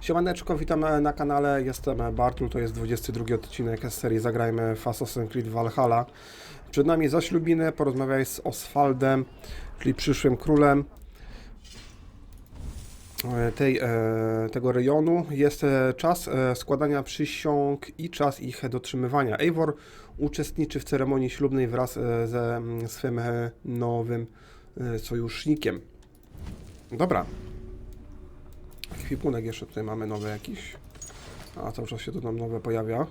Siemaneczko, witam na kanale, jestem Bartul, to jest 22 odcinek z serii Zagrajmy w Assassin's Creed Valhalla. Przed nami Zaślubiny, porozmawiaj z Oswaldem, czyli przyszłym królem tego rejonu. Jest czas składania przysiąg i czas ich dotrzymywania. Eivor uczestniczy w ceremonii ślubnej wraz ze swym nowym sojusznikiem. Dobra. Ekwipunek jeszcze tutaj mamy nowy jakiś. A cały czas się tu nam nowe pojawia.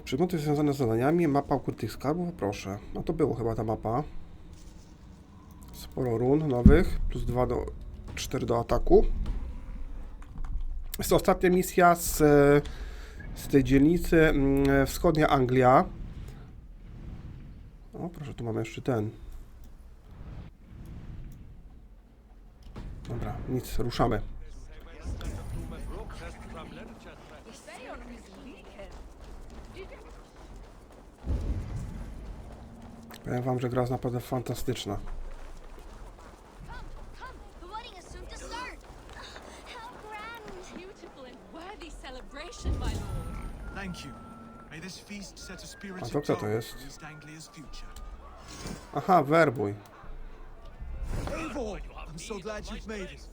Przedmioty związane z zadaniami. Mapa ukrytych skarbów, proszę. No to było chyba ta mapa. Sporo run nowych. Plus 4 do ataku. Jest to ostatnia misja z tej dzielnicy. Wschodnia Anglia. O, proszę, tu mamy jeszcze ten. Dobra, nic, ruszamy. Powiem wam, że gra jest naprawdę fantastyczna. A to kto to jest? Aha, werbuj. I'm so glad you've made it.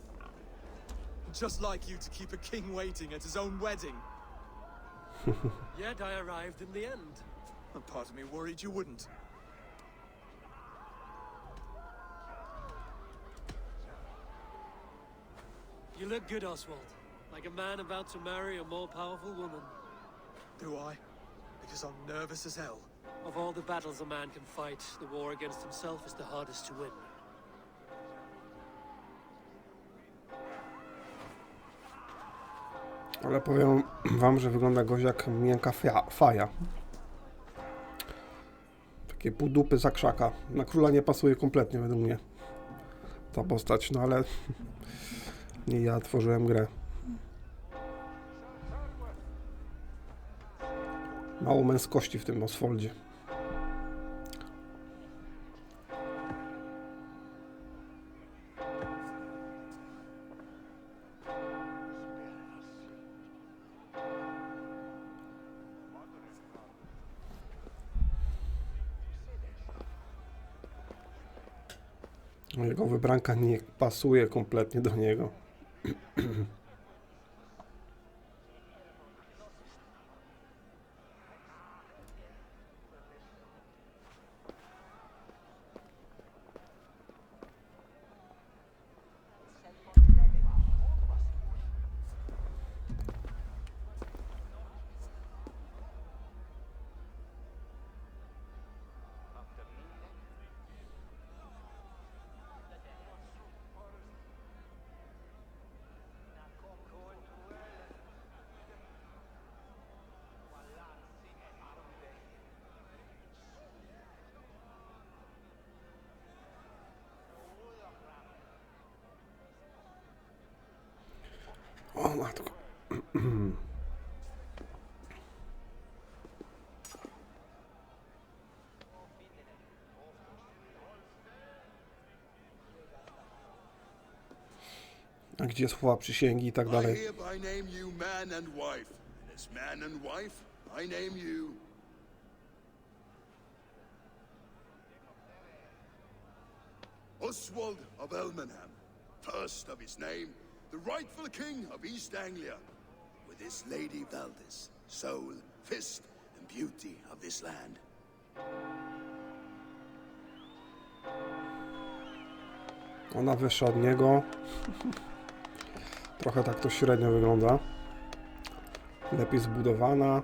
Just like you to keep a king waiting at his own wedding. Yet I arrived in the end. A part of me worried you wouldn't. You look good, Oswald. Like a man about to marry a more powerful woman. Do I? Because I'm nervous as hell. Of all the battles a man can fight, the war against himself is the hardest to win. Ale powiem wam, że wygląda gość jak miękka faja. Takie pół dupy za krzaka. Na króla nie pasuje kompletnie według mnie ta postać, no ale nie ja tworzyłem grę. Mało męskości w tym Oswaldzie. Jego wybranka nie pasuje kompletnie do niego. O matko. A gdzie słowa przysięgi i tak dalej? Oswald of Elmenham, first of his name, the rightful king of East Anglia, with his lady Valdis, soul, fist, and beauty of this land. Ona wyższa od niego. Trochę tak to średnio wygląda. Lepiej zbudowana.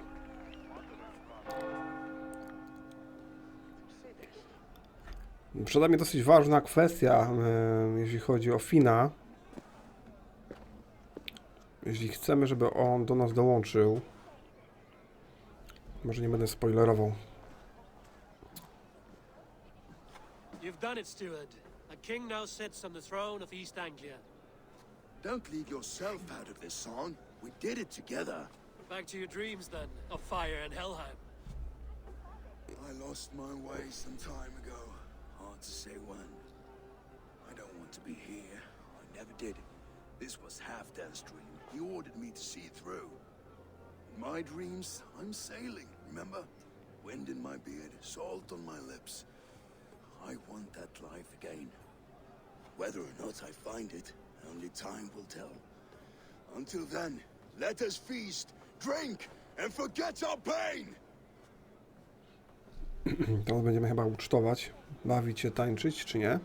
Przed nami dosyć ważna kwestia, jeśli chodzi o Fina. Jeśli chcemy, żeby on do nas dołączył, może nie będę spoilerował. You've done it, steward. A king now sits on the throne of East Anglia. Don't leave yourself out of this, son. We did it together. Back to your dreams, then, of fire and Helheim. I lost my way some time ago. Hard to say when. I don't want to be here. I never did. This was Halfdan's dream. He ordered me to see it through. In my dreams, I'm sailing, remember? Wind in my beard, salt on my lips. I want that life again. Whether or not I find it, only time will tell. Until then, let us feast, drink, and forget our pain! Teraz będziemy chyba ucztować. Bawić się, tańczyć, czy nie?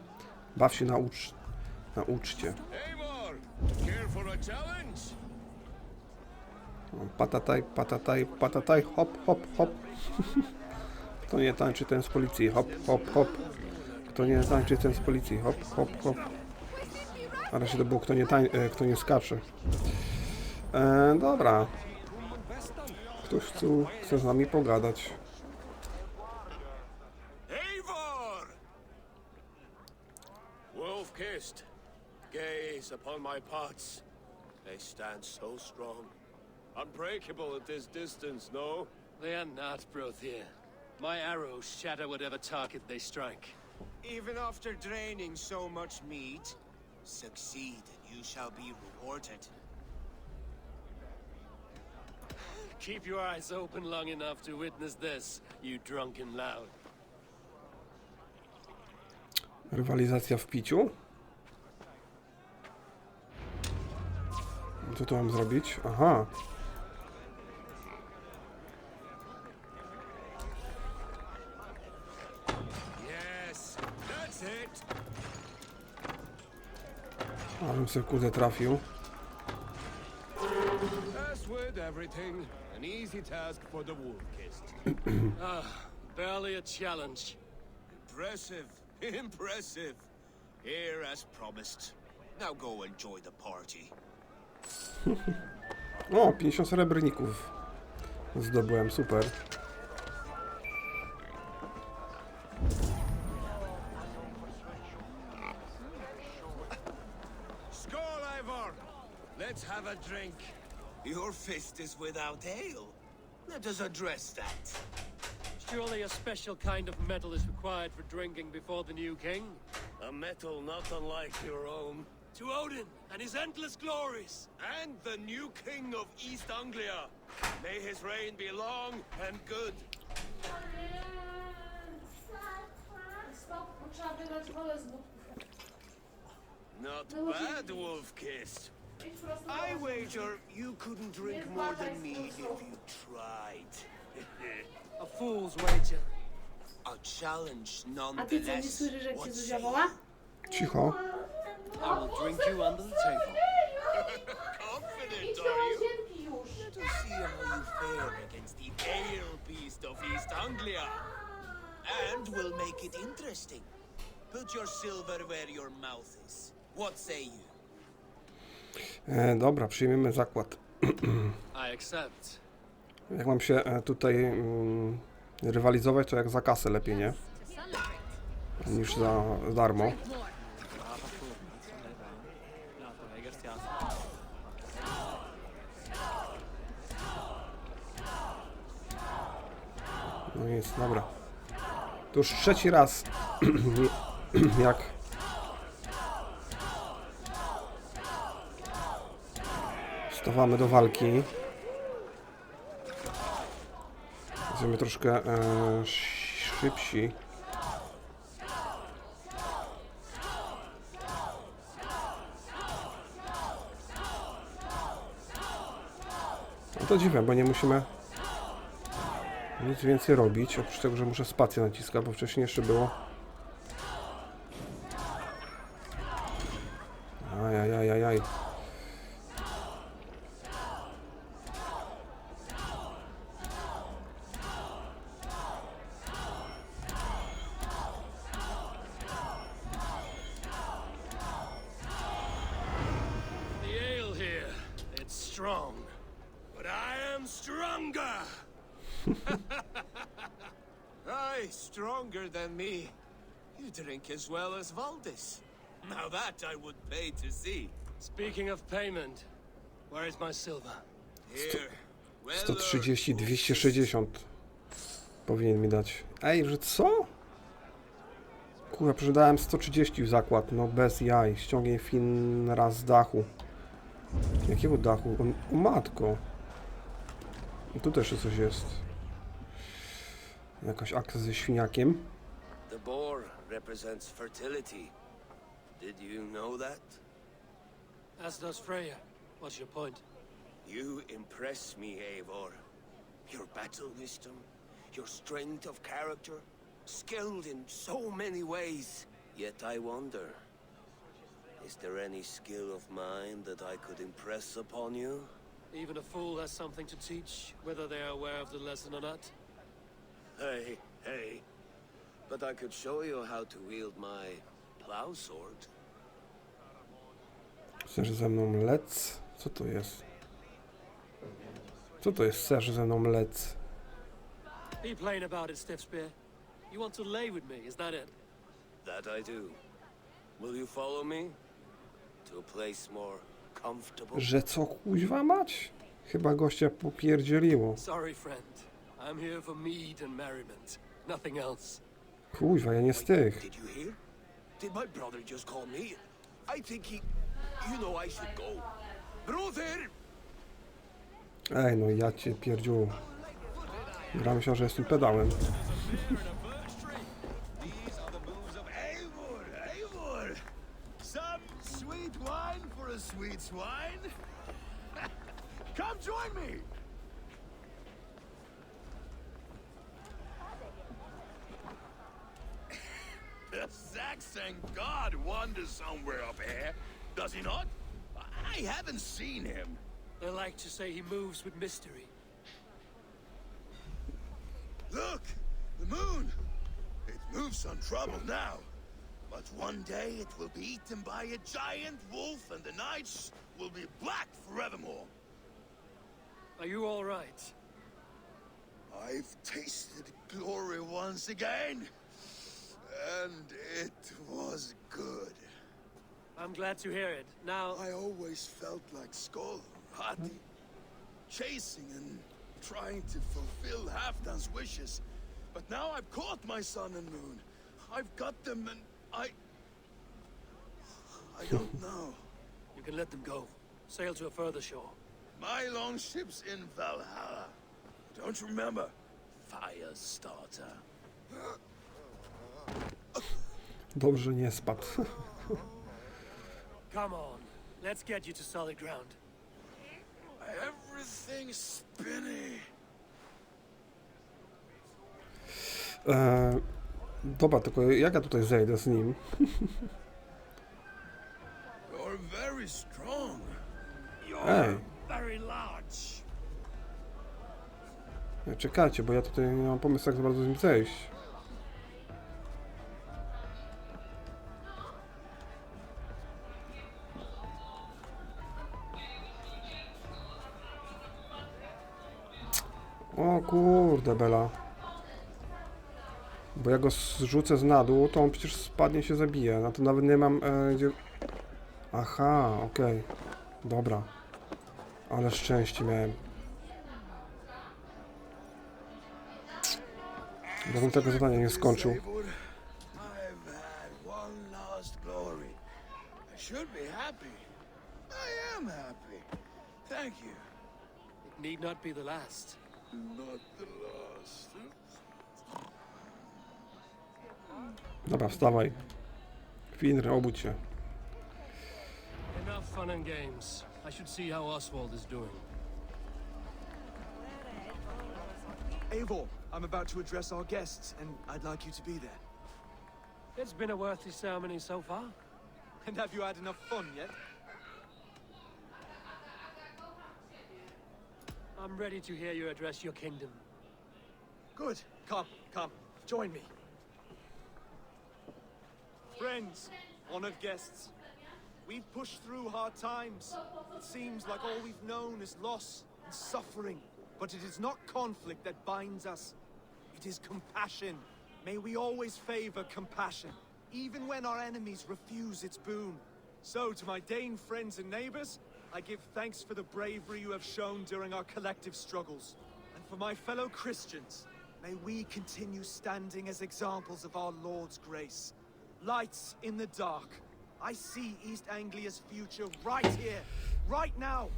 Baw się, nauczcie. Patataj, patataj, patataj, hop, hop, hop. Kto nie tańczy, ten z policji, hop, hop, hop. Kto nie tańczy, ten z policji, hop, hop, hop. A raczej to było, kto nie skacze. Dobra. Ktoś chce z nami pogadać. Wolf-kissed, gaze upon my pots. They stand so strong, unbreakable at this distance, no? They are not, Brothier. My arrows shatter whatever target they strike. Even after draining so much meat, succeed and you shall be rewarded. Keep your eyes open long enough to witness this, you drunken lout. Rywalizacja w piciu. Co tu mam zrobić? Aha. Yes, that's it. Abym sobie kurde trafił. As with everything, an easy task for the wolf-kissed. Barely a challenge. Impressive, impressive. Here as promised. Now go enjoy the party. O, 50 srebrników zdobyłem, super. Skål, Ivor! Let's have a drink. Your fist is without ale. Let us address that. Surely a special kind of metal is required for drinking before the new king? A metal not unlike your own. To Odin and his endless glories! And the new king of East Anglia. May his reign be long and good. Stop, bo trzeba wygrać wolę z butów. Not bad, wolf-kissed. Idź prosto do I was. wager you couldn't drink more than me if you tried. A fool's wager. A challenge A ty co, nie nonetheless. słyszysz, jak cię What Zuzia say woła? Cicho. I will drink you under the table. Confident, Idź do are you? łazienki już. Let us see how you fare against the ale beast of East Anglia. And we'll make it interesting. Put your silver where your mouth is. What say you? Dobra, przyjmiemy zakład. I accept. Jak mam się tutaj rywalizować, to jak za kasę lepiej, nie? Niż za darmo. No jest, dobra. To już trzeci raz, jak stawamy do walki. Będziemy troszkę szybsi. No to dziwne, bo nie musimy nic więcej robić, oprócz tego, że muszę spację naciskać, bo wcześniej jeszcze było. Ajajajajaj. The ale here, it's strong. But I am stronger! Aye, stronger than me. You drink as well as Valdis. Now that I would pay to see. Speaking of payment, where is my silver? Here. Well 130, 260 powinien mi dać. Ej, że co? Kurwa, przydałem 130 w zakład, no bez jaj. Ściągnie fin raz z dachu. Jakiego dachu? O matko. Tu też coś jest. Jakaś akcja ze świniakiem. The boar represents fertility. Did you know that? As does Freya. What's your point? You impress me, Eivor. Your battle wisdom, your strength of character, skilled in so many ways. Yet I wonder, is there any skill of mine that I could impress upon you? Even a fool has something to teach, whether they are aware of the lesson or not. Hey. But I could show you how to wield my plow sword. Chcesz ze mną lec? Co to jest? Co to jest chcesz ze mną lec? Be plain about it, Stiff Spear. You want to lay with me, is that it? That I do. Will you follow me? To a place more comfortable? Że co kuźwa mać? Chyba gościa popierdzieliło. Sorry, friend. I'm here for mead and merriment. Nothing else. Kuźwa, ja nie z tych. Did you hear? Did my brother just call me? I think he... You know I should go. Brother! Ej, no ja cię pierdziu. Gram się, że jestem pedałem. These are the moves of Eivor. Some sweet wine for a sweet swine. Come join me. The Saxon god wanders somewhere up here, does he not? I haven't seen him. They like to say he moves with mystery. Look, the moon. It moves untroubled now. But one day it will be eaten by a giant wolf and the nights will be black forevermore. Are you all right? I've tasted glory once again. And it was good. I'm glad to hear it. Now, I always felt like Skull, Hati, chasing and trying to fulfill Halfdan's wishes. But now I've caught my sun and moon. I've got them and I don't know. you can let them go. Sail to a further shore. My longship's in Valhalla. Don't you remember? Firestarter. Dobrze nie spadł. Come on. Let's get you to solid ground. Everything's spinning. Dobra, tylko jak ja tutaj zejdę z nim? You're very strong. Ej, Very large. czekajcie, bo ja tutaj nie mam pomysłu, jak za bardzo z nim zejść. O kurde bela. Bo ja go zrzucę z dół, to on przecież spadnie, się zabije. Na to nawet nie mam gdzie... Aha, okej. Dobra. Ale szczęście miałem. Bo bym tego zadania nie skończył. I've had one last glory. I should be happy. I am happy. Thank you. It need not be the last. Not the last. Dobra, wstawaj. Finry, obudź się. Enough fun and games. I should see how Oswald is doing. Eivor, I'm about to address our guests, and I'd like you to be there. It's been a worthy ceremony so far. And have you had enough fun yet? I'm ready to hear you address your kingdom. Good. Come. Join me. Friends, honored guests, we've pushed through hard times. It seems like all we've known is loss and suffering. But it is not conflict that binds us. It is compassion. May we always favor compassion, even when our enemies refuse its boon. So, to my Dane friends and neighbors, I give thanks for the bravery you have shown during our collective struggles. And for my fellow Christians, may we continue standing as examples of our Lord's grace. Lights in the dark. I see East Anglia's future right here, right now,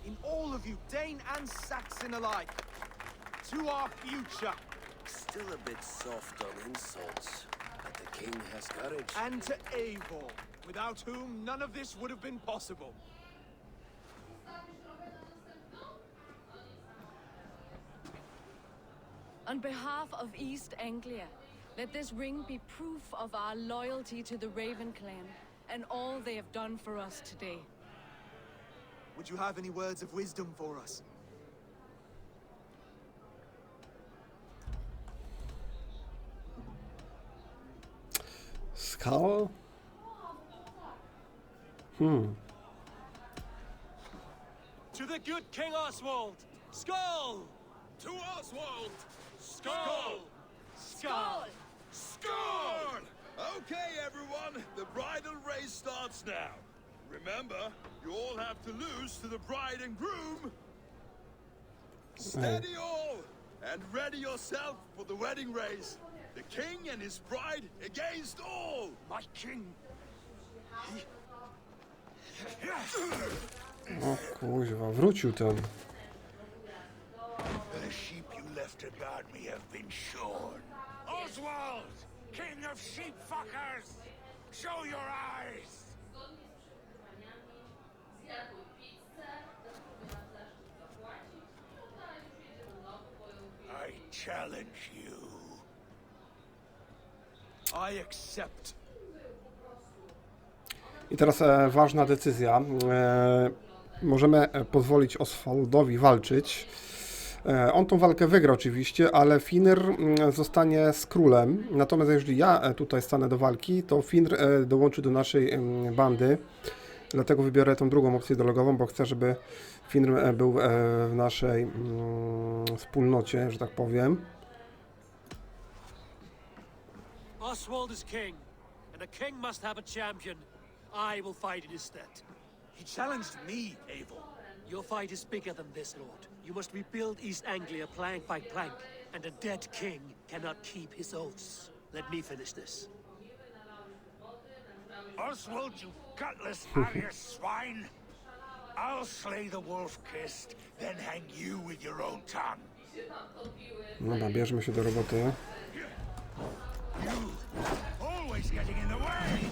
in all of you, Dane and Saxon alike, to our future. Still a bit soft on insults, but the king has courage. And to Eivor, without whom none of this would have been possible. On behalf of East Anglia, let this ring be proof of our loyalty to the Raven clan and all they have done for us today. Would you have any words of wisdom for us? Skal? To the good King Oswald! Skull! To Oswald! Skull! Skull! Score! Okay, everyone, the bridal race starts now. Remember, you all have to lose to the bride and groom. Steady all, and ready yourself for the wedding race. The king and his bride against all. My king! O kuźwa, wrócił ten. The sheep you left to guard me have been shorn. Oswald, king of sheep fuckers, show your eyes. I challenge you. I accept. I teraz ważna decyzja. Możemy pozwolić Oswaldowi walczyć. On tą walkę wygra oczywiście, ale Finr zostanie z królem. Natomiast jeżeli ja tutaj stanę do walki, to Finr dołączy do naszej bandy. Dlatego wybiorę tą drugą opcję dialogową, bo chcę, żeby Finr był w naszej wspólnocie, że tak powiem. Oswald is king, and a king must have a champion. I will fight in his stead. He challenged me, Eivor. Your fight is bigger than this, Lord. You must rebuild East Anglia plank by plank, and a dead king cannot keep his oaths. Let me finish this. Oswald, you gutless harrier swine! I'll slay the wolf-kissed, then hang you with your own tongue. Dobra, bierzmy się do roboty. Always getting in the way!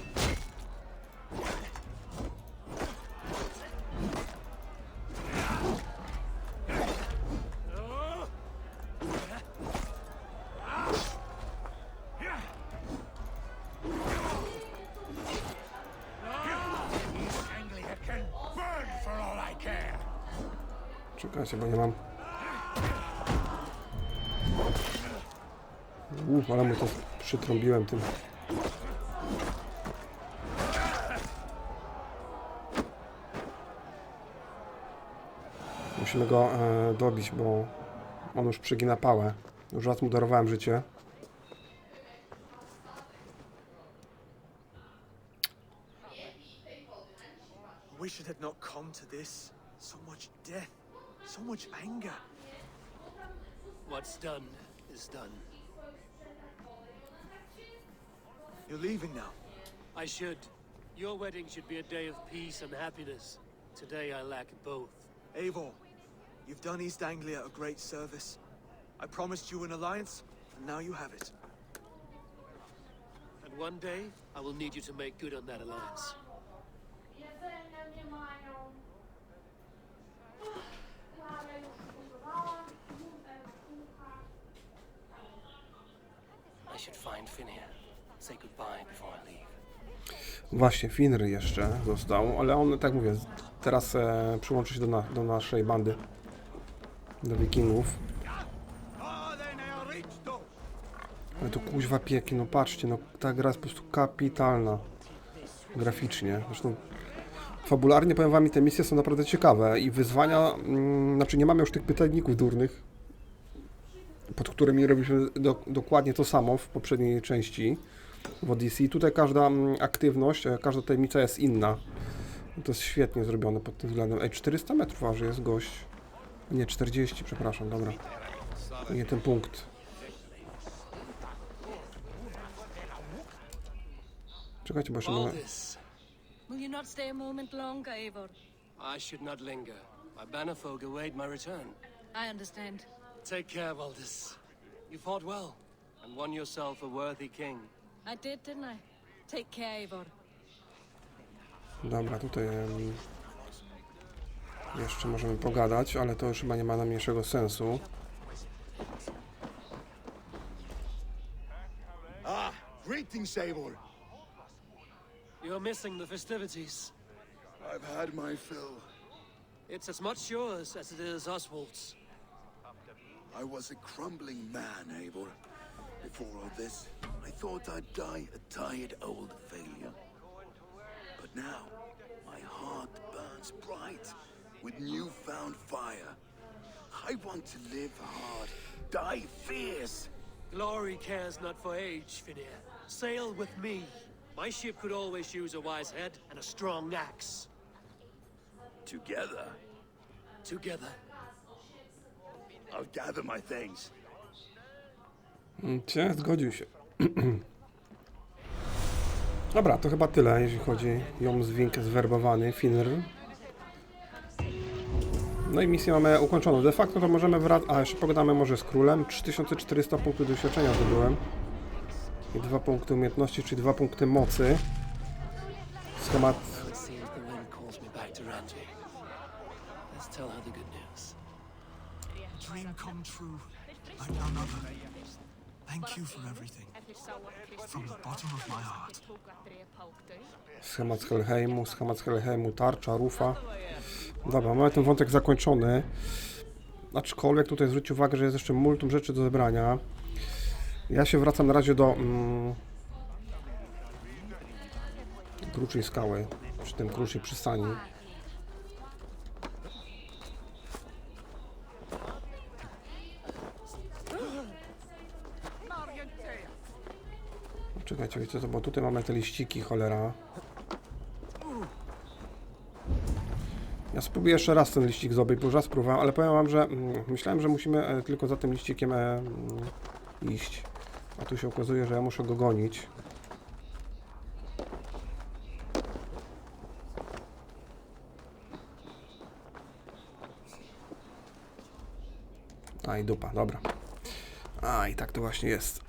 East Anglia can burn for all I care! Czekajcie, bo nie mam. Ale mu to przytrąbiłem tym. Musimy go dobić, bo on już przygina pałę. Już raz mu darowałem życie. Wish it had not come to this. So much death, so much anger. What's done is done. You're leaving now. I should. Your wedding should be a day of peace and happiness. Today I lack both. Eivor, you've done East Anglia a great service. I promised you an alliance, and now you have it. And one day, I will need you to make good on that alliance. Jedzenia nie mają. Klarę już ugotowałam. Kucha. I should find Finir. Say goodbye before I leave. Właśnie, Finr jeszcze został, ale on, tak mówię, teraz przyłączy się do naszej bandy. Do wikingów. Ale to kuźwa pieki, no patrzcie, no ta gra jest po prostu kapitalna. Graficznie. Zresztą fabularnie, powiem wam, te misje są naprawdę ciekawe i wyzwania, znaczy nie mamy już tych pytajników durnych, pod którymi robiliśmy dokładnie to samo w poprzedniej części w Odyssey. Tutaj każda aktywność, każda tajemnica jest inna. To jest świetnie zrobione pod tym względem. Ej, 400 metrów waży jest gość. Nie, 40, przepraszam, dobra. To nie ten punkt. Czekajcie, bo jeszcze mamy... Will you not stay a moment longer, Eivor? I should not linger. My bannerfolk await my return. I understand. Take care, Valdis. You fought well, and won yourself a worthy king. I did, didn't I? Take care, Eivor. Dobra, tutaj jeszcze możemy pogadać, ale to już chyba nie ma najmniejszego sensu. Ah, greetings, Eivor. You're missing the festivities. I've had my fill. It's as much yours as it is Oswald's. I was a crumbling man, Eivor. Before all this, I thought I'd die a tired old failure. But now, my heart burns bright with newfound fire. I want to live hard, die fierce. Glory cares not for age, Finir. Sail with me. My ship could always use a wise head and a strong axe. Together, Together. I'll gather my things. Zgodził się. Dobra, to chyba tyle, jeśli chodzi o zwink zwerbowany, Finr. No i misję mamy ukończoną. De facto to możemy wracać... A, jeszcze pogadamy może z królem. 3400 punktów doświadczenia zdobyłem. I 2 punkty umiejętności, czyli 2 punkty mocy. Schemat... Let's see if the wind calls me back to Ranji. Let's tell her the good news. Dream come true. I'm none other. Thank you for everything. From the bottom of my heart. Schemat z Helheimu, tarcza, rufa. Dobra, mamy ten wątek zakończony. Aczkolwiek tutaj zwróć uwagę, że jest jeszcze multum rzeczy do zebrania. Ja się wracam na razie do Kruczej Skały, przy tym Kruczej Przystani. Czekajcie, wiecie co, bo tutaj mamy te liściki, cholera. Ja spróbuję jeszcze raz ten liścik zdobyć, bo już raz próbowałem, ale powiem wam, że myślałem, że musimy tylko za tym liścikiem iść. A tu się okazuje, że ja muszę go gonić. A i dupa, dobra. A i tak to właśnie jest.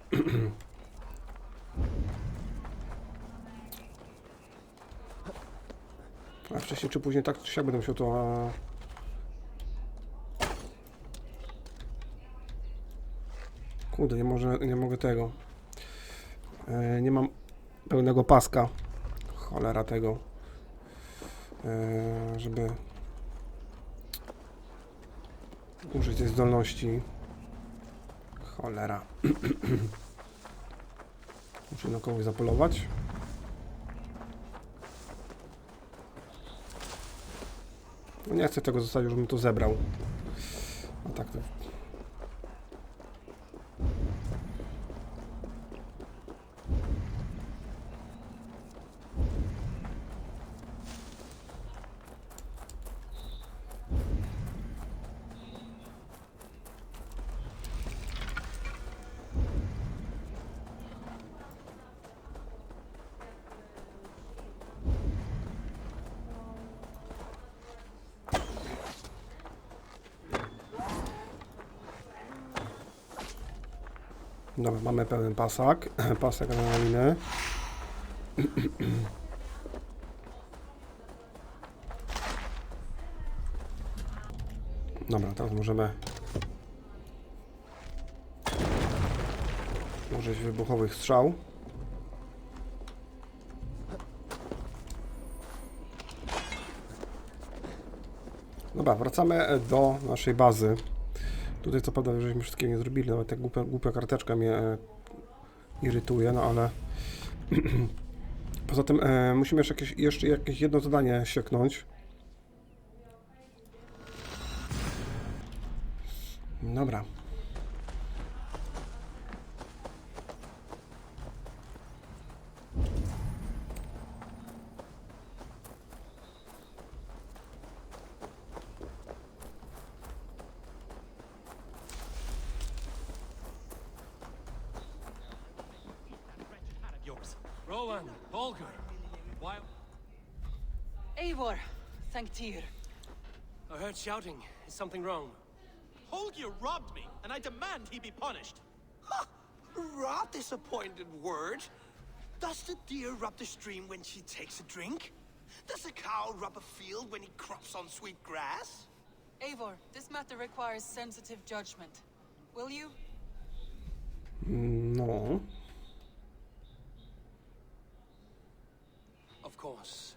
A wcześniej czy później tak czy siak będę musiał to... Kurde, nie mogę tego. Nie mam pełnego paska. Cholera tego. Żeby użyć tej zdolności. Cholera. Muszę na kogoś zapolować. No nie chcę tego zostawić, już bym to zebrał. A tak to... Dobra, mamy pełen pasek adrenaliny. Dobra, teraz możemy użyć wybuchowych strzał. Dobra, wracamy do naszej bazy. Tutaj co prawda, żeśmy wszystkiego nie zrobili, nawet ta głupia karteczka mnie irytuje, no ale poza tym musimy jeszcze jakieś jedno zadanie sieknąć. Dobra. Rowan, Holger, why... Eivor, thank Tyr. I heard shouting. Is something wrong? Holger robbed me, and I demand he be punished. Ha! Raw disappointed word. Does the deer rub the stream when she takes a drink? Does a cow rub a field when he crops on sweet grass? Eivor, this matter requires sensitive judgment. Will you? No. Of course.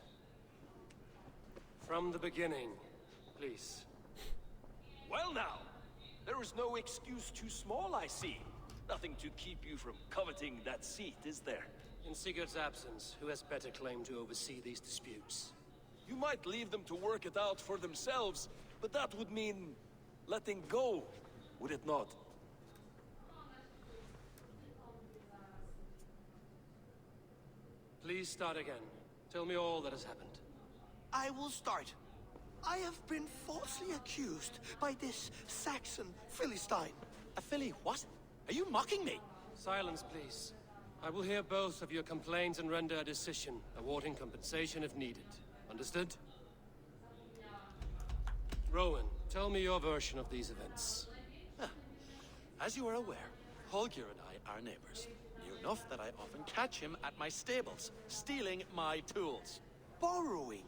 From the beginning, please. Well now, there is no excuse too small, I see. Nothing to keep you from coveting that seat, is there? In Sigurd's absence, who has better claim to oversee these disputes? You might leave them to work it out for themselves, but that would mean letting go, would it not? Please start again. Tell me all that has happened. I will start. I have been falsely accused by this Saxon Philistine. A Philly what? Are you mocking me? Silence, please. I will hear both of your complaints and render a decision, awarding compensation if needed. Understood? Rowan, tell me your version of these events. As you are aware, Holger and I are neighbors. Near enough that I often catch him at my stables, stealing my tools. Borrowing.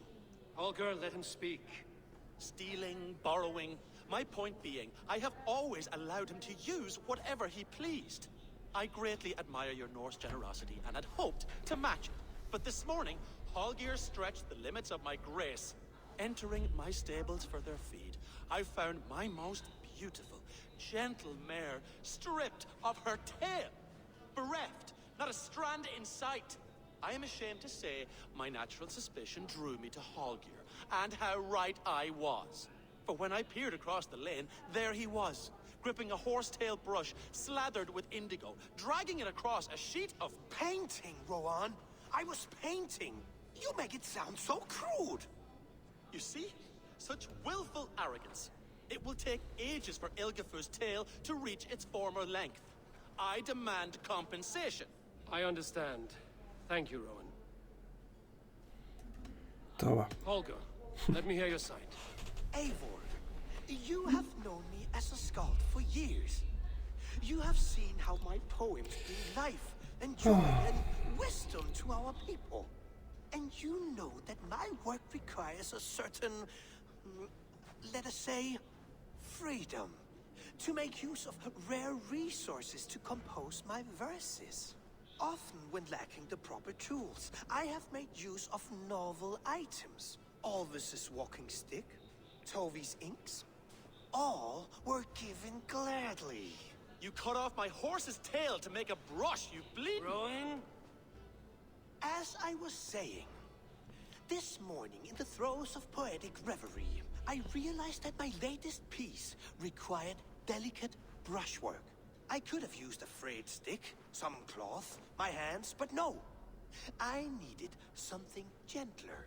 Holger, let him speak. Stealing, borrowing. My point being, I have always allowed him to use whatever he pleased. I greatly admire your Norse generosity and had hoped to match it. But this morning, Holger stretched the limits of my grace. Entering my stables for their feed, I found my most beautiful, gentle mare stripped of her tail. Bereft, not a strand in sight. I am ashamed to say my natural suspicion drew me to Holger, and how right I was. For when I peered across the lane, there he was, gripping a horsetail brush slathered with indigo, dragging it across a sheet of painting, Rowan. I was painting. You make it sound so crude. You see? Such willful arrogance. It will take ages for Ilgafur's tail to reach its former length. I demand compensation. I understand. Thank you, Rowan. Dobra. Holger, let me hear your side. Eivor, you have known me as a skald for years. You have seen how my poems bring life and joy and wisdom to our people. And you know that my work requires a certain, let us say, freedom. To make use of rare resources to compose my verses. Often when lacking the proper tools, I have made use of novel items. Alvis's walking stick, Tovy's inks. All were given gladly. You cut off my horse's tail to make a brush, you bleed. Rowan? As I was saying, this morning in the throes of poetic reverie, I realized that my latest piece required delicate brushwork. I could have used a frayed stick, some cloth, my hands, but no. I needed something gentler,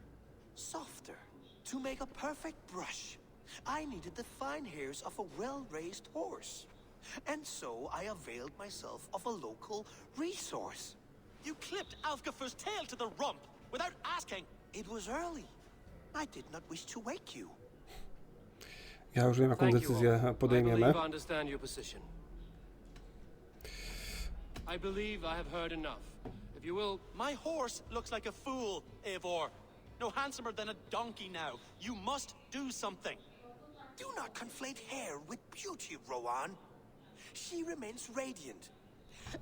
softer. To make a perfect brush, I needed the fine hairs of a well-raised horse. And so I availed myself of a local resource. You clipped Alfgafur's tail to the rump without asking. It was early. I did not wish to wake you. Ja już wiem, jaką Thank you decyzję all. I podejmiemy. believe I understand your position. I believe I have heard enough. If you will... My horse looks like a fool, Eivor. No handsomer than a donkey now. You must do something. Do not conflate hair with beauty, Rowan. She remains radiant.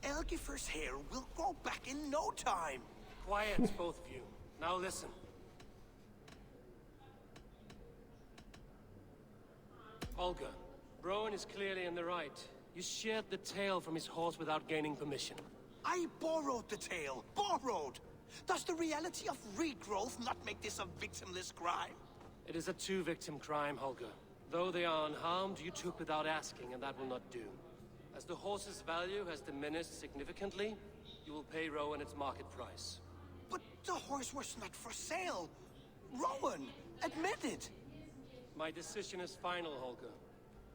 Elgifur's hair will grow back in no time. Quiet, both of you. Now listen. Olga, Rowan is clearly in the right. You sheared the tail from his horse without gaining permission. I borrowed the tail. Borrowed! Does the reality of regrowth not make this a victimless crime? It is a two-victim crime, Holger. Though they are unharmed, you took without asking, and that will not do. As the horse's value has diminished significantly, you will pay Rowan its market price. But the horse was not for sale. Rowan, admit it. My decision is final, Holger.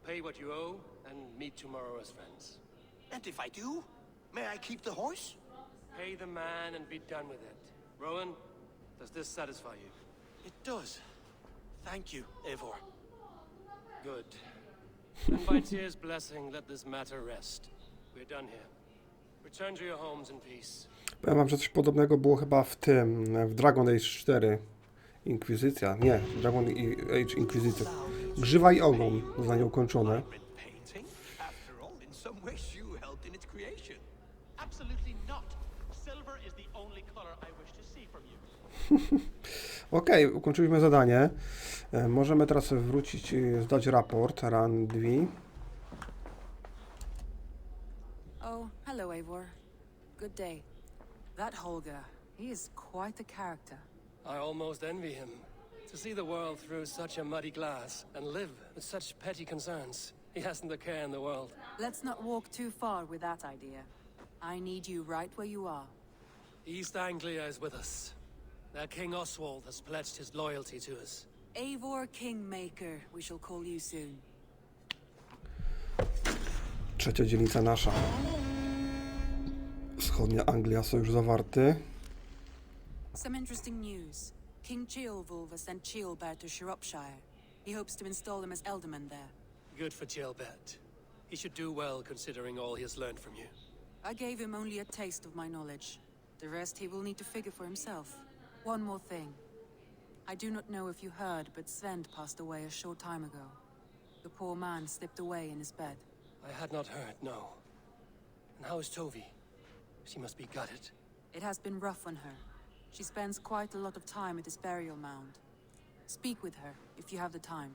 Pay what you owe, and meet tomorrow as friends. And if I do, may I keep the horse? Pay the man and be done with it. Rowan, does this satisfy you? It does. Thank you, Eivor. Good. And by Tyr's blessing, let this matter rest. We're done here. Return to your homes in peace. Powiem wam, że coś podobnego było chyba w w Dragon Age 4. Inkwizycja, nie, Dragon Age Inkwizycja. Grzywa i Ogon, zdanie ukończone. Okej, ukończyliśmy zadanie. Możemy teraz wrócić i zdać raport. Run 2. Oh, hello, Eivor. Good day. That Holger, he is quite a character. I almost envy him. To see the world through such a muddy glass and live with such petty concerns. He hasn't a care in the world. Let's not walk too far with that idea. I need you right where you are. East Anglia is with us. Their King Oswald has pledged his loyalty to us. Eivor Kingmaker, we shall call you soon. Trzecia dzielnica nasza. Wschodnia Anglia, sojusz zawarty. Some interesting news. King Ceolwulf has sent Ceolbert to Shropshire. He hopes to install him as Elderman there. Good for Ceolbert. He should do well considering all he has learned from you. I gave him only a taste of my knowledge. The rest he will need to figure for himself. One more thing. I do not know if you heard, but Sven passed away a short time ago. The poor man slipped away in his bed. I had not heard, no. And how is Tovi? She must be gutted. It has been rough on her. She spends quite a lot of time at his burial mound. Speak with her, if you have the time.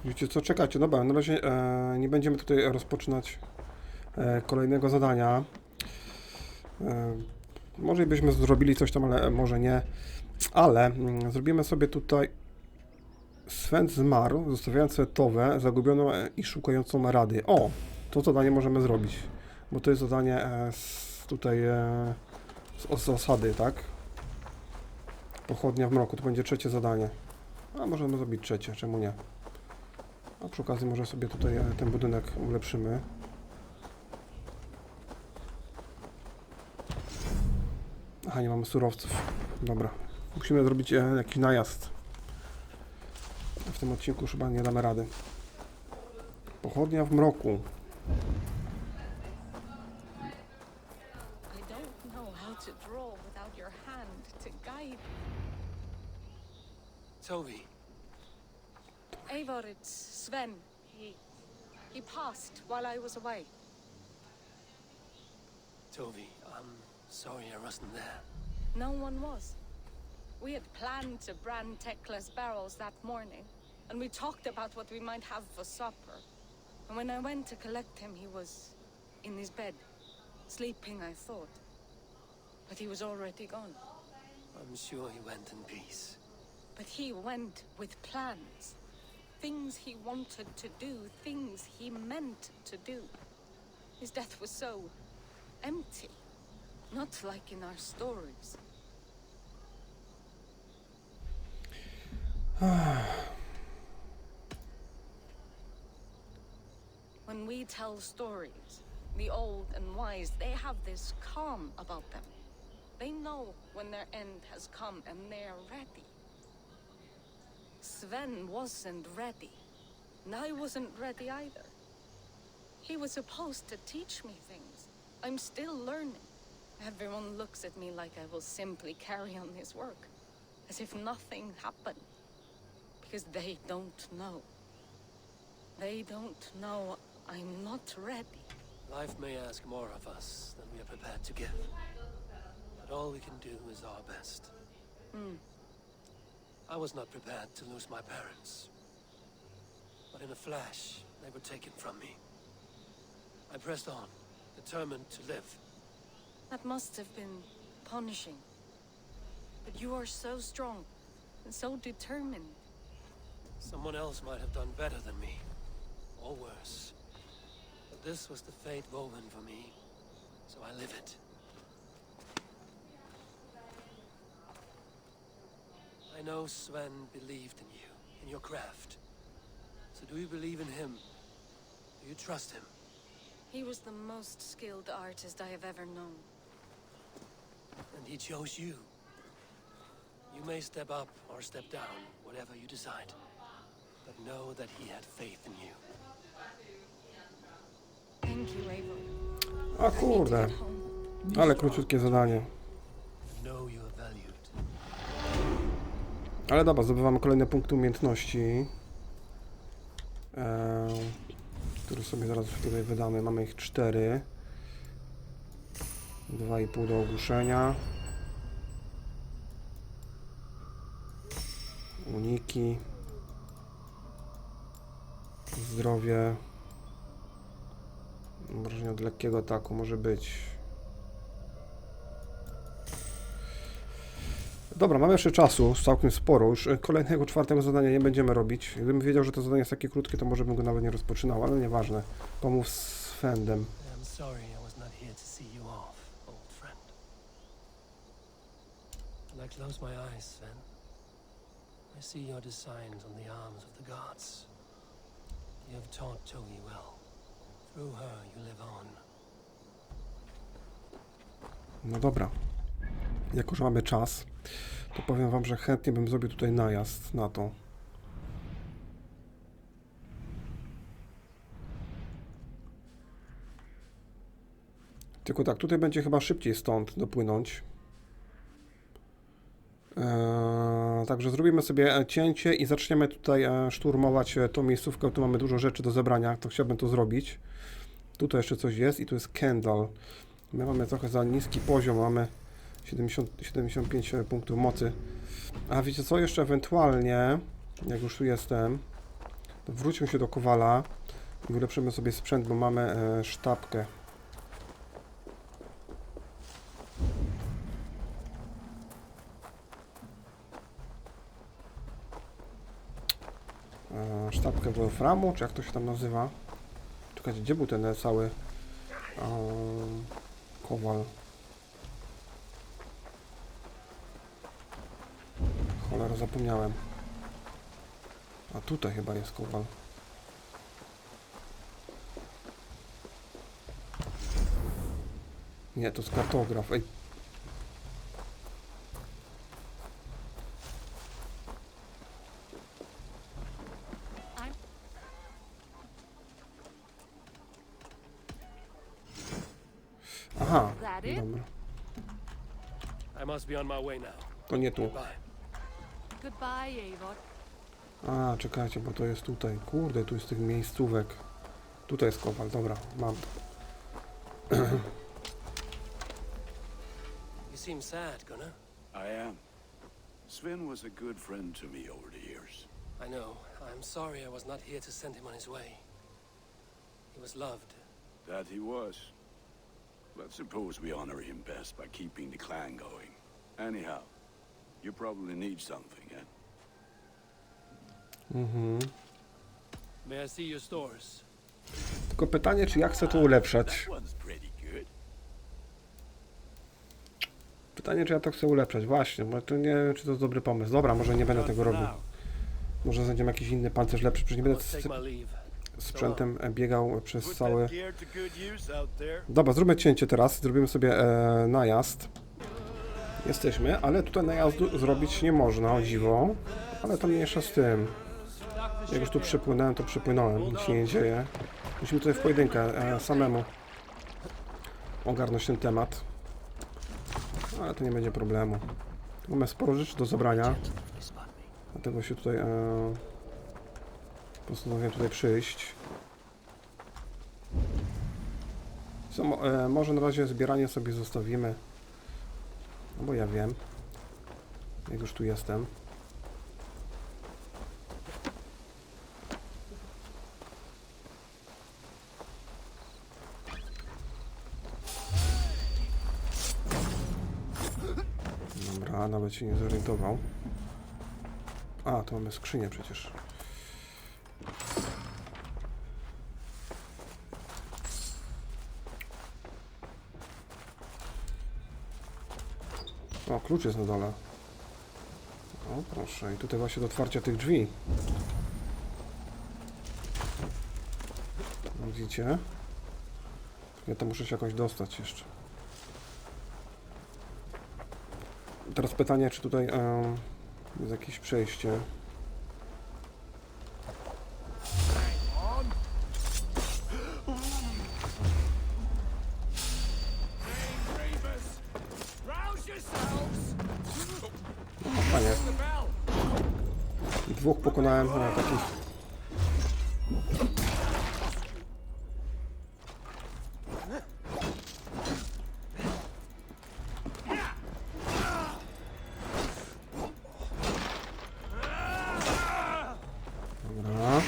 Wiecie co, czekajcie, dobra, na razie nie będziemy tutaj rozpoczynać kolejnego zadania. Może byśmy zrobili coś tam, ale może nie. Ale zrobimy sobie tutaj... Sven zmarł, zostawiając sobie Towę, zagubioną i szukającą rady. O! To zadanie możemy zrobić. Bo to jest zadanie tutaj z osady, tak? Pochodnia w Mroku, to będzie trzecie zadanie. A możemy zrobić trzecie, czemu nie? A przy okazji może sobie tutaj ten budynek ulepszymy. Aha, nie mamy surowców. Dobra. Musimy zrobić jakiś najazd. W tym odcinku już chyba nie damy rady. Pochodnia w Mroku. I don't know how to draw without your hand to guide. Tovi. Eivor, it's Sven. He passed while I was away. Tovi, I'm sorry I wasn't there. No one was. We had planned to brand Tekla's barrels that morning, and we talked about what we might have for supper. And when I went to collect him, he was in his bed, sleeping, I thought. But he was already gone. I'm sure he went in peace. But he went with plans. Things he wanted to do, things he meant to do. His death was so empty, not like in our stories. When we tell stories, the old and wise, they have this calm about them. They know when their end has come and they're ready. Sven wasn't ready, and I wasn't ready either. He was supposed to teach me things. I'm still learning. Everyone looks at me like I will simply carry on his work, as if nothing happened. Because they don't know. They don't know I'm not ready. Life may ask more of us than we are prepared to give. But all we can do is our best. I was not prepared to lose my parents. But in a flash, they were taken from me. I pressed on, determined to live. That must have been punishing. But you are so strong and so determined. Someone else might have done better than me, or worse. But this was the fate woven for me, so I live it. I know Sven believed in you, in your craft. So do you believe in him? Do you trust him? He was the most skilled artist I have ever known. chose you. You may step up or step down, whatever you decide. But know that he had faith in you. Thank you, Eivor. A kurde, ale króciutkie zadanie. Know you are valued. Ale dobra, zdobywamy kolejne punkty umiejętności, które sobie zaraz tutaj wydamy. Mamy ich 4. 2,5 do ogłuszenia. Uniki. Zdrowie. Wrażenie od lekkiego ataku może być. Dobra, mamy jeszcze czasu, całkiem sporo. Już kolejnego 4. zadania nie będziemy robić. Gdybym wiedział, że to zadanie jest takie krótkie, to może bym go nawet nie rozpoczynał, ale nieważne. Pomów z Fendem. I'm sorry I was not here to see you off, old friend. When I close my eyes, Sven, I see your designs on the arms of the gods. You have taught Togi well. Through her you live on. No dobra. Jako że mamy czas, to powiem wam, że chętnie bym zrobił tutaj najazd na to. Tylko tak, tutaj będzie chyba szybciej stąd dopłynąć. Także zrobimy sobie cięcie i zaczniemy tutaj szturmować tą miejscówkę. Tu mamy dużo rzeczy do zebrania, to chciałbym to zrobić. Tutaj jeszcze coś jest i tu jest Kendall. My mamy trochę za niski poziom, mamy 75 punktów mocy. A wiecie co? Jeszcze ewentualnie, jak już tu jestem, to wróćmy się do Kowala i ulepszymy sobie sprzęt, bo mamy sztabkę. Sztabkę Wolframu, czy jak to się tam nazywa? Czekajcie, gdzie był ten cały Kowal? Cholera, zapomniałem. A tutaj chyba jest Kowal. Nie, to jest kartograf. Ej. Aha, dobra. I must be on my way now. To nie tu. Bye. Goodbye, Eivor. A, czekajcie, bo to jest tutaj. Kurde, tu jest tych miejscówek. Tutaj jest Kowal, dobra, mam to. You seem sad, Gunnar. I am. Sven was a good friend to me over the years. I know. I'm sorry I was not here to send him on his way. He was loved. That he was. Let's suppose we honor him best by keeping the clan going. Anyhow, you probably need something, eh? May I see your stores? Tylko pytanie, czy ja chcę to ulepszać. That one's pretty good. Pytanie, czy ja to chcę ulepszać. Właśnie, bo to nie wiem, czy to jest dobry pomysł. Dobra, może nie będę tego robił. Może znajdziemy jakiś inny pancerz lepszy, przecież nie będę Let's take my leave. sprzętem biegał przez Put cały... that gear to good use out there. Dobra, zróbmy cięcie teraz. Zrobimy sobie najazd. Jesteśmy, ale tutaj najazdu zrobić nie można, o dziwo. Ale to mniejsza z tym. Jak już tu przypłynąłem, to przypłynąłem. Nic się nie dzieje. Musimy tutaj w pojedynkę samemu ogarnąć ten temat. Ale to nie będzie problemu. Mamy sporo rzeczy do zabrania. Dlatego się tutaj postanowiłem tutaj przyjść. Co, może na razie zbieranie sobie zostawimy. No bo ja wiem. Jak już tu jestem. Dobra, nawet się nie zorientował. A, tu mamy skrzynię przecież. O, klucz jest na dole. O, proszę. I tutaj właśnie do otwarcia tych drzwi. Widzicie? Ja to muszę się jakoś dostać jeszcze. Teraz pytanie, czy tutaj jest jakieś przejście. Fajnie. Dwóch pokonałem takich. Dobra.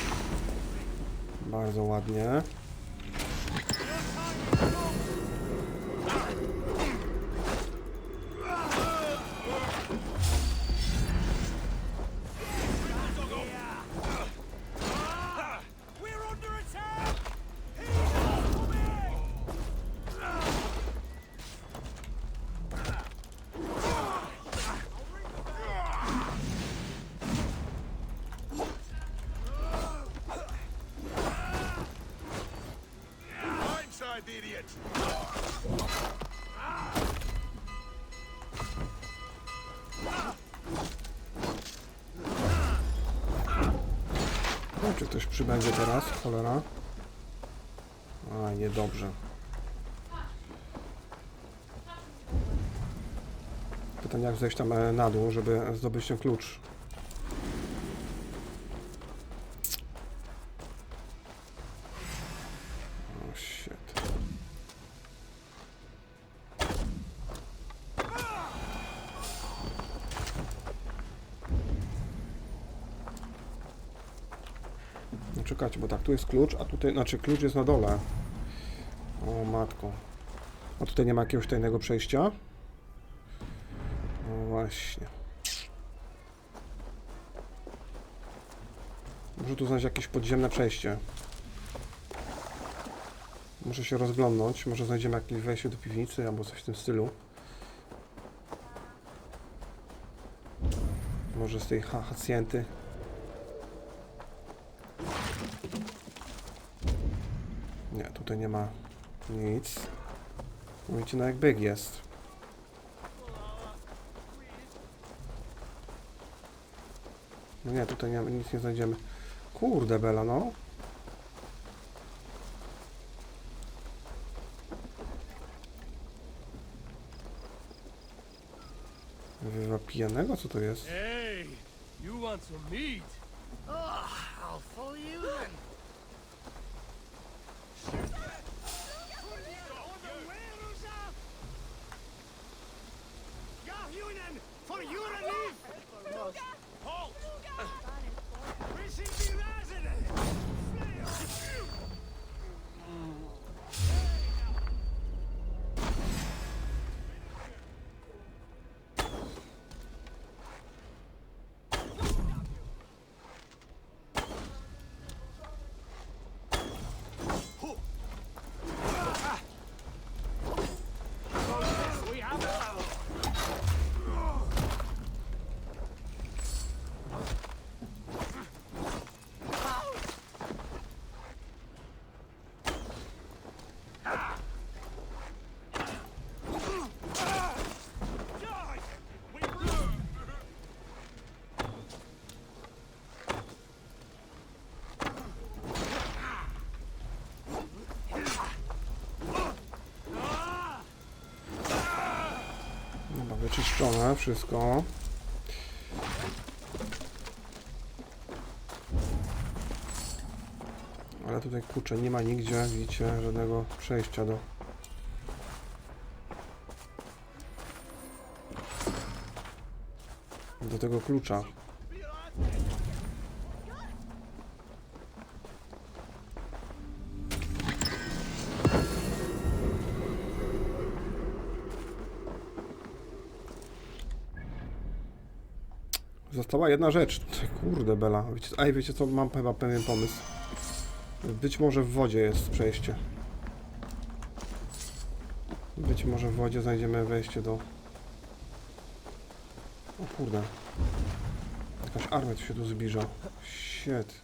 Bardzo ładnie. No, czy ktoś przybędzie teraz? Cholera. A, niedobrze. Pytanie, jak zejść tam na dół, żeby zdobyć ten klucz. O, shit. No czekajcie, bo tak, tu jest klucz, a tutaj, znaczy klucz jest na dole. O matko. A tutaj nie ma jakiegoś tajnego przejścia? No właśnie. Muszę tu znaleźć jakieś podziemne przejście. Muszę się rozglądnąć, może znajdziemy jakieś wejście do piwnicy albo coś w tym stylu. Może z tej hacjenty. Nie, tutaj nie ma nic. Mówicie, no jak bieg jest. No nie, tutaj nie, nic nie znajdziemy. Kurde bela, no. Wywa pijanego? Co to jest? Hey, you want some meat? Oh, I'll follow you then. For you to leave! Halt! We should be resident! Wyczyszczone wszystko. Ale tutaj kurczę, nie ma nigdzie, widzicie, żadnego przejścia do tego klucza. Została jedna rzecz. Tutaj, kurde bela. Wiecie co? Mam chyba pewien pomysł. Być może w wodzie jest przejście. Być może w wodzie znajdziemy wejście do... O kurde. Jakaś armia tu się tu zbliża. Shit.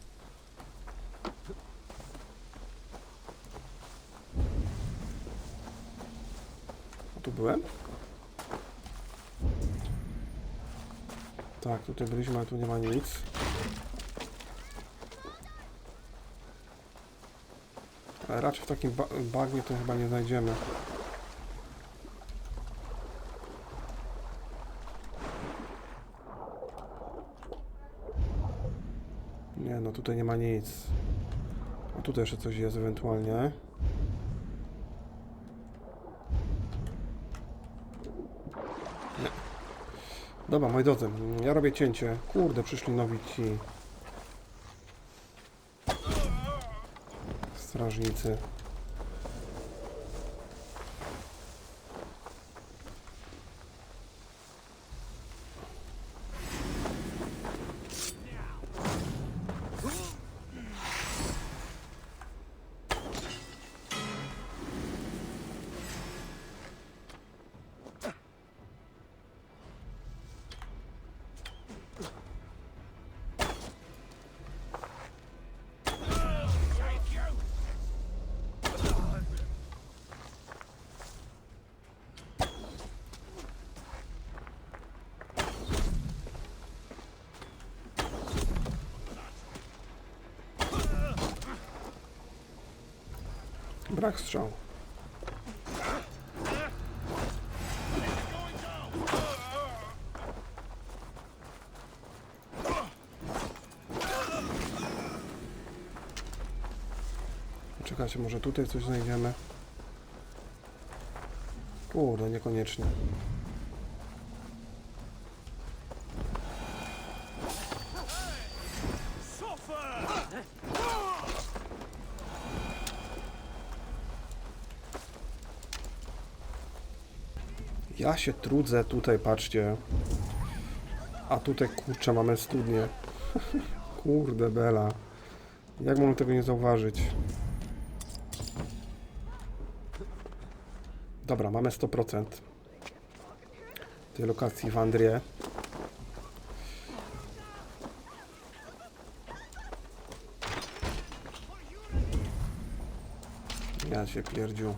A tu byłem? Tak, tutaj byliśmy, ale tu nie ma nic. Ale raczej w takim bagnie to chyba nie znajdziemy. Nie, no tutaj nie ma nic. A tutaj jeszcze coś jest ewentualnie. Nie. Dobra, moi drodzy, ja robię cięcie. Kurde, przyszli nowi ci strażnicy. Brak strzału. Czekajcie, może tutaj coś znajdziemy. Kurde, niekoniecznie. Ja się trudzę tutaj, patrzcie. A tutaj, kurczę, mamy studnię. Kurde bela. Jak mam tego nie zauważyć? Dobra, mamy 100% tej lokacji w Andrie. Ja się pierdziu.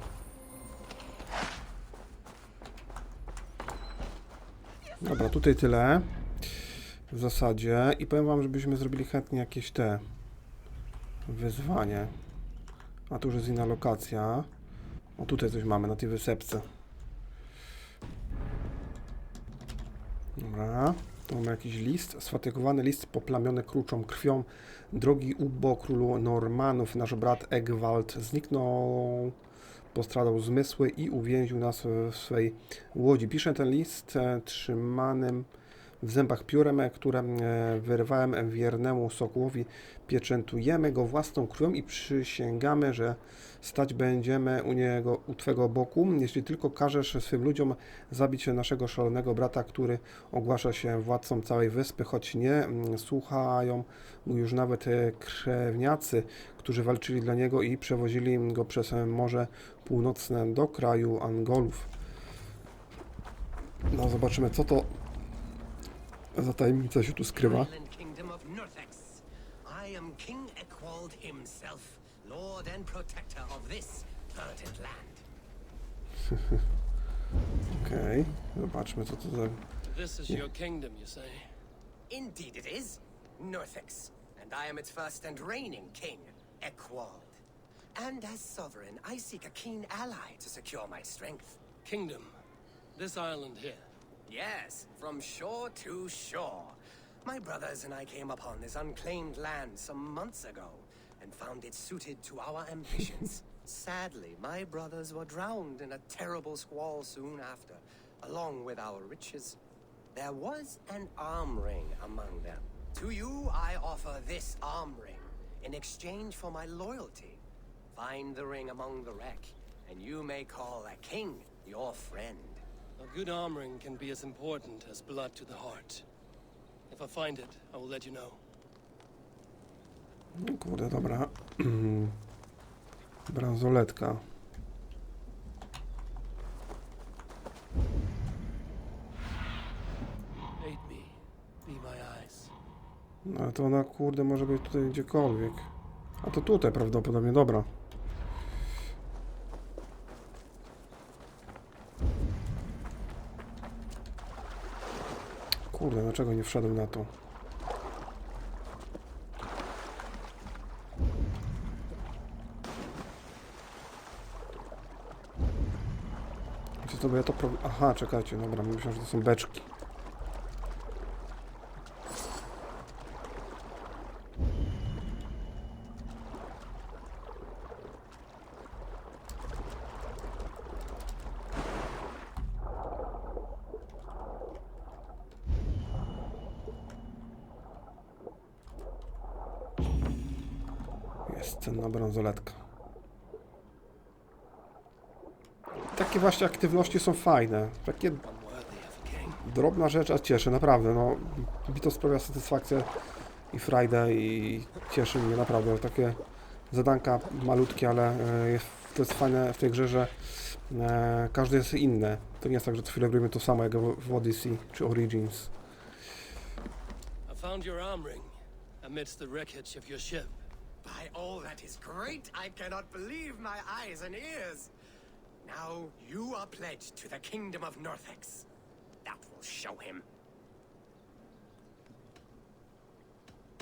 Dobra, tutaj tyle w zasadzie i powiem wam, żebyśmy zrobili chętnie jakieś te wyzwanie. A tu już jest inna lokacja. O, tutaj coś mamy na tej wysepce. Dobra, tu mamy jakiś list. Sfatygowany list poplamiony kruczą krwią. Drogi Ubo, królu Normanów, nasz brat Egwald zniknął, postradał zmysły i uwięził nas w swej łodzi. Piszę ten list trzymanym w zębach piórem, które wyrwałem wiernemu sokołowi. Pieczętujemy go własną krwią i przysięgamy, że stać będziemy u Twego boku, jeśli tylko każesz swym ludziom zabić naszego szalonego brata, który ogłasza się władcą całej wyspy, choć nie słuchają mu już nawet krewniacy, którzy walczyli dla niego i przewozili go przez Morze Północne do kraju Angolów. No, zobaczymy, co to za tajemnica się tu skrywa. Okej, zobaczmy, co to za... This is your kingdom, you say? Indeed it is. Northix. And I am its first and reigning king, Ekwald. And as sovereign, I seek a keen ally to secure my strength. Kingdom. This island here. Yes, from shore to shore. My brothers and I came upon this unclaimed land some months ago and found it suited to our ambitions. Sadly, my brothers were drowned in a terrible squall soon after, along with our riches. There was an arm ring among them. To you, I offer this arm ring in exchange for my loyalty. Find the ring among the wreck, and you may call a king your friend. A good arm ring can be as important as blood to the heart. If I find it, I will let you know. No kurde, dobra. Bransoletka. Aid me. Be my eyes. No ale to ona, kurde, może być tutaj gdziekolwiek. A to tutaj prawdopodobnie, dobra. Kurde, dlaczego nie wszedłem na to? Wiecie co, bo ja to... Aha, czekajcie, dobra, myślę, że to są beczki. Jest cenna bransoletka. Takie właśnie aktywności są fajne. Takie drobna rzecz, a cieszy, naprawdę. No, mi to sprawia satysfakcję i frajdę i cieszy mnie naprawdę. Takie zadanka malutkie, ale to jest fajne w tej grze, że każdy jest inny. To nie jest tak, że co chwilę robimy to samo jak w Odyssey czy Origins. I found your arm ring amidst the wreckage of your ship. By all that is great, I cannot believe my eyes and ears. Now you are pledged to the kingdom of Northex. That will show him.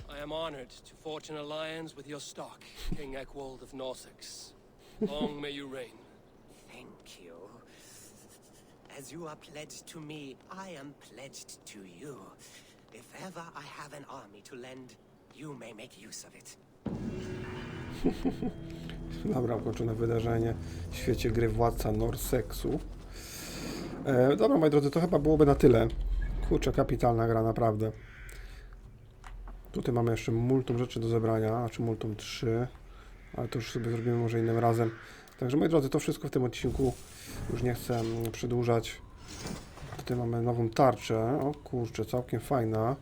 I am honored to forge an alliance with your stock, King Ekwald of Norsex. Long may you reign. Thank you. As you are pledged to me, I am pledged to you. If ever I have an army to lend, you may make use of it. Dobra, ukończone wydarzenie w świecie gry Władca Norsexu. Dobra, moi drodzy, to chyba byłoby na tyle. Kurczę, kapitalna gra, naprawdę. Tutaj mamy jeszcze multum rzeczy do zebrania, znaczy multum 3, ale to już sobie zrobimy może innym razem. Także, moi drodzy, to wszystko w tym odcinku. Już nie chcę przedłużać. Tutaj mamy nową tarczę. O kurczę, całkiem fajna.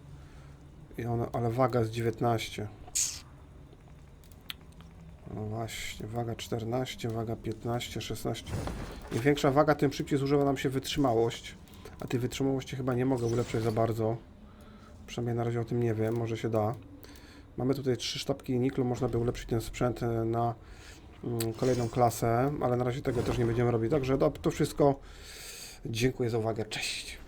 I ona, ale waga jest 19. No właśnie, waga 14, waga 15, 16. Im większa waga, tym szybciej zużywa nam się wytrzymałość. A tej wytrzymałości chyba nie mogę ulepszyć za bardzo. Przynajmniej na razie o tym nie wiem, może się da. Mamy tutaj 3 sztabki niklu, można by ulepszyć ten sprzęt na kolejną klasę, ale na razie tego też nie będziemy robić. Także to wszystko. Dziękuję za uwagę, cześć!